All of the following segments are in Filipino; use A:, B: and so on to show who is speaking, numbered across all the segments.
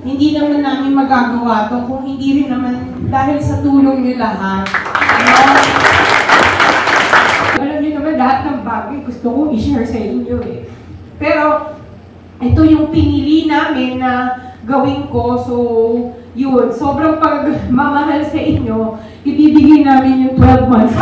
A: hindi naman namin magagawa to kung hindi rin naman dahil sa tulong niyo lahat. No? Alam niyo naman, lahat ng bagay gusto kong i-share sa inyo eh. Pero, ito yung pinili namin na gawin ko. So, yun, sobrang pagmamahal sa inyo, ibibigay namin yung 12 months.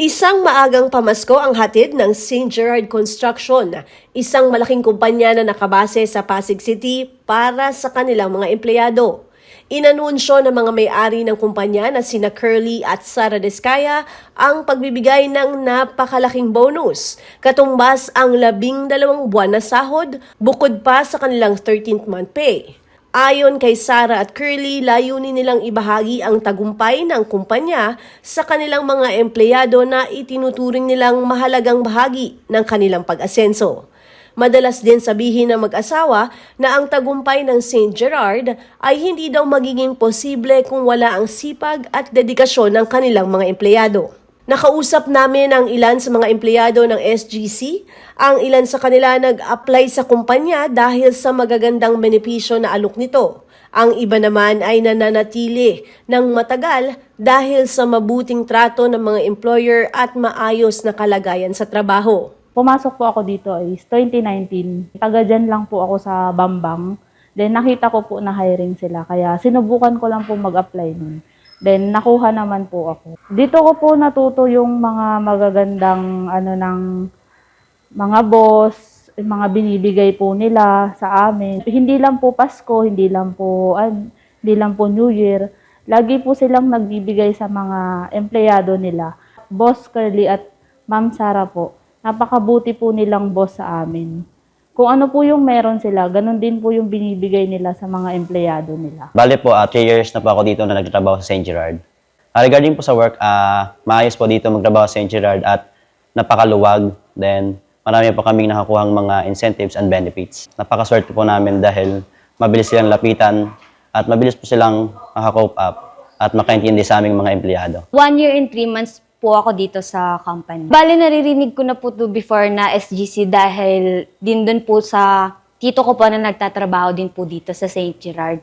B: Isang maagang pamasko ang hatid ng St. Gerard Construction, isang malaking kumpanya na nakabase sa Pasig City para sa kanilang mga empleyado. Inanunsyo ng mga may-ari ng kumpanya na sina Curly at Sara Descaya ang pagbibigay ng napakalaking bonus, katumbas ang 12 buwan na sahod bukod pa sa kanilang 13th month pay. Ayon kay Sara at Curly, layunin nilang ibahagi ang tagumpay ng kumpanya sa kanilang mga empleyado na itinuturing nilang mahalagang bahagi ng kanilang pag-asenso. Madalas din sabihin ng mag-asawa na ang tagumpay ng St. Gerard ay hindi daw magiging posible kung wala ang sipag at dedikasyon ng kanilang mga empleyado. Nakausap namin ang ilan sa mga empleyado ng SGC. Ang ilan sa kanila nag-apply sa kumpanya dahil sa magagandang benepisyo na alok nito. Ang iba naman ay nananatili ng matagal dahil sa mabuting trato ng mga employer at maayos na kalagayan sa trabaho.
C: Pumasok po ako dito is 2019. Taga dyan lang po ako sa Bambang. Then nakita ko po na hiring sila. Kaya sinubukan ko lang po mag-apply nun. Then nakuha naman po ako. Dito ko po natuto yung mga magagandang ng mga boss, mga binibigay po nila sa amin. Hindi lang po Pasko, hindi lang po New Year. Lagi po silang nagbibigay sa mga empleyado nila. Boss Curly at Ma'am Sara po. Napakabuti po nilang boss sa amin. Kung ano po yung meron sila, ganun din po yung binibigay nila sa mga empleyado nila.
D: Bale po, 3 years na po ako dito na nagtatrabaho sa St. Gerard. Regarding po sa work, maayos po dito magtrabaho sa St. Gerard at napakaluwag. Then, marami po kaming nakakuhang mga incentives and benefits. Napakaswerte po namin dahil mabilis silang lapitan at mabilis po silang makakope up at makaintindi sa aming mga empleyado.
E: 1 year and 3 months po ako dito sa company. Bale, naririnig ko na po to before na SGC dahil din dun po sa tito ko po na nagtatrabaho din po dito sa St. Gerard.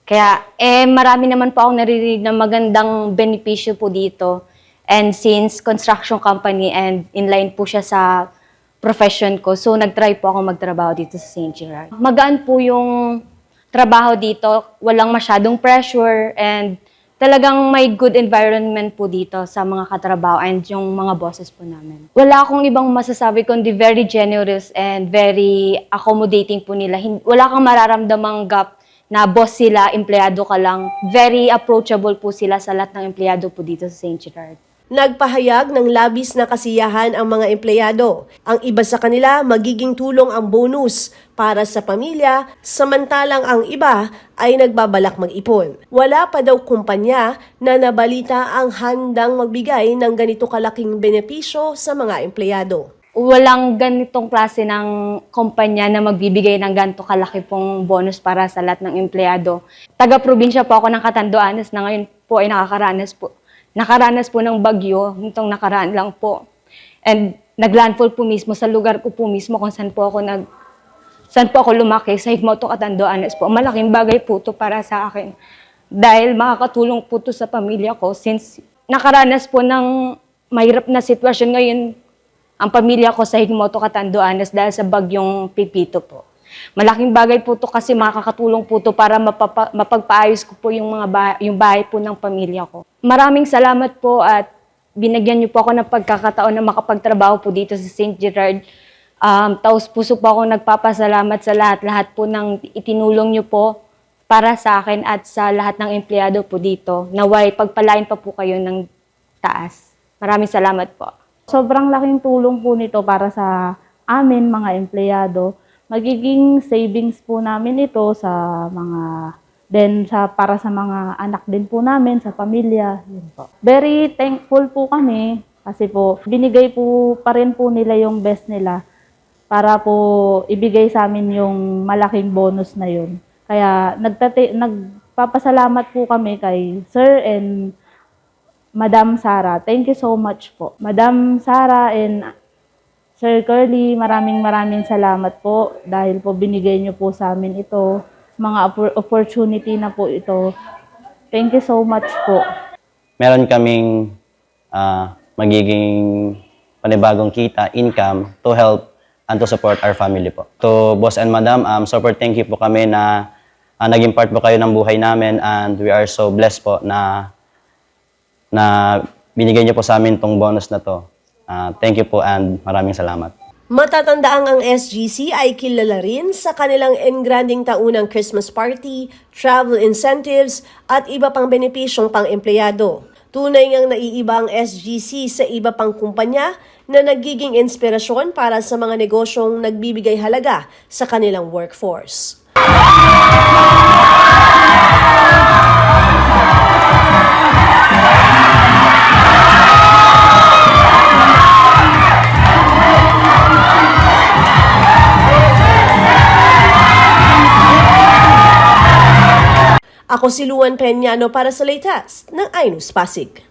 E: Kaya, marami naman po akong naririnig na magandang benepisyo po dito. And since construction company and inline po siya sa profession ko, so nag-try po ako magtrabaho dito sa St. Gerard. Magaan po yung trabaho dito, walang masyadong pressure, and talagang may good environment po dito sa mga katrabaho and yung mga bosses po namin. Wala akong ibang masasabi kundi very generous and very accommodating po nila. Wala kang mararamdamang gap na boss sila, empleyado ka lang. Very approachable po sila sa lahat ng empleyado po dito sa St. Gerard.
B: Nagpahayag ng labis na kasiyahan ang mga empleyado. Ang iba sa kanila magiging tulong ang bonus para sa pamilya, samantalang ang iba ay nagbabalak mag-ipon. Wala pa daw kumpanya na nabalita ang handang magbigay ng ganito kalaking benepisyo sa mga empleyado.
E: Walang ganitong klase ng kumpanya na magbibigay ng ganito kalaki pong bonus para sa lahat ng empleyado. Taga-probinsya po ako ng Catanduanes na ngayon po ay nakaranas po ng bagyo, nitong nakaraan lang po. And naglandfall po mismo sa lugar ko po mismo kung saan po ako lumaki, sa Higmoto, Catanduanes po. Malaking bagay po to para sa akin. Dahil makakatulong po to sa pamilya ko since nakaranas po ng mahirap na sitwasyon ngayon ang pamilya ko sa Higmoto, Catanduanes dahil sa bagyong Pipito po. Malaking bagay po to kasi makakatulong po to para mapagpaayos ko po yung bahay po ng pamilya ko. Maraming salamat po at binagyan niyo po ako ng pagkakataon na makapagtrabaho po dito sa St. Gerard. Taos puso po ako nagpapasalamat sa lahat po ng itinulong niyo po para sa akin at sa lahat ng empleyado po dito. Naway pagpalain pa po kayo ng taas. Maraming salamat po.
C: Sobrang laking tulong po nito para sa amin, mga empleyado. Magiging savings po namin ito sa mga Then para sa mga anak din po namin, sa pamilya, yun po. Very thankful po kami kasi po binigay po pa rin po nila yung best nila para po ibigay sa amin yung malaking bonus na yun. Kaya nagpapasalamat po kami kay Sir and Madam Sara. Thank you so much po. Madam Sara and Sir Curly, maraming salamat po dahil po binigay niyo po sa amin ito. Mga opportunity na po ito. Thank you so much po.
D: Meron kaming magiging panibagong kita, income to help and to support our family po. To boss and madam, super thank you po kami na naging part po kayo ng buhay namin, and we are so blessed po na binigay niyo po sa amin tong bonus na to. Thank you po and maraming salamat.
B: Matatandaang ang SGC ay kilala rin sa kanilang engranding taunang Christmas party, travel incentives at iba pang benepisyong pang-empleyado. Tunay ngang naiiba ang SGC sa iba pang kumpanya na nagiging inspirasyon para sa mga negosyong nagbibigay halaga sa kanilang workforce. Ako si Luan Peñano para sa latest ng iNews Pasig.